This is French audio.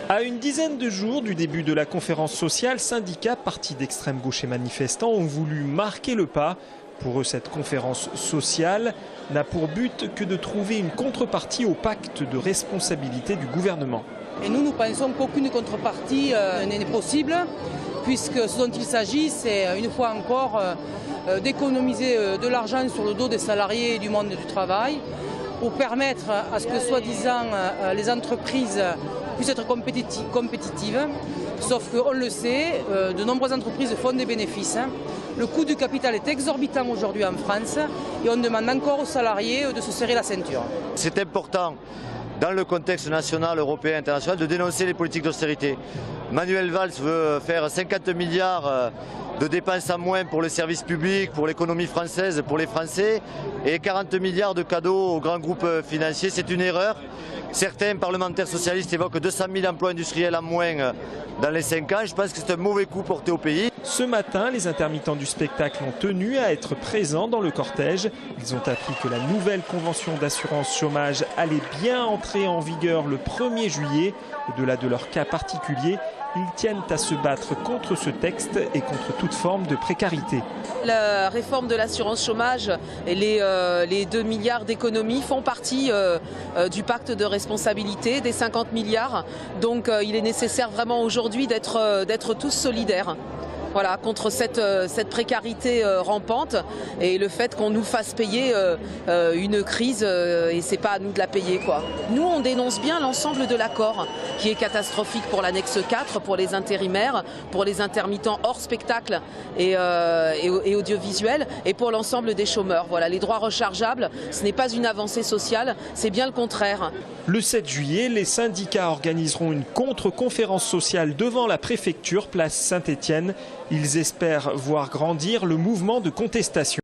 À une dizaine de jours du début de la conférence sociale, syndicats, partis d'extrême gauche et manifestants ont voulu marquer le pas. Pour eux, cette conférence sociale n'a pour but que de trouver une contrepartie au pacte de responsabilité du gouvernement. Et nous pensons qu'aucune contrepartie n'est possible, puisque ce dont il s'agit, c'est une fois encore d'économiser de l'argent sur le dos des salariés et du monde du travail, pour permettre à ce que, soi-disant, les entreprises puissent être compétitives. Sauf qu'on le sait, de nombreuses entreprises font des bénéfices. Le coût du capital est exorbitant aujourd'hui en France et on demande encore aux salariés de se serrer la ceinture. C'est important, dans le contexte national, européen, international, de dénoncer les politiques d'austérité. Manuel Valls veut faire 50 milliards de dépenses en moins pour les services publics, pour l'économie française, pour les Français, et 40 milliards de cadeaux aux grands groupes financiers. C'est une erreur. Certains parlementaires socialistes évoquent 200 000 emplois industriels en moins dans les 5 ans. Je pense que c'est un mauvais coup porté au pays. Ce matin, les intermittents du spectacle ont tenu à être présents dans le cortège. Ils ont appris que la nouvelle convention d'assurance chômage allait bien entrer en vigueur le 1er juillet. Au-delà de leur cas particulier, ils tiennent à se battre contre ce texte et contre toute forme de précarité. La réforme de l'assurance chômage et les 2 milliards d'économies font partie du pacte de responsabilité des 50 milliards. Donc il est nécessaire vraiment aujourd'hui d'être tous solidaires. Voilà, contre cette précarité rampante et le fait qu'on nous fasse payer une crise et c'est pas à nous de la payer, quoi. Nous, on dénonce bien l'ensemble de l'accord qui est catastrophique pour l'annexe 4, pour les intérimaires, pour les intermittents hors spectacle et audiovisuel et pour l'ensemble des chômeurs. Voilà, les droits rechargeables, ce n'est pas une avancée sociale, c'est bien le contraire. Le 7 juillet, les syndicats organiseront une contre-conférence sociale devant la préfecture, place Saint-Étienne. Ils espèrent voir grandir le mouvement de contestation.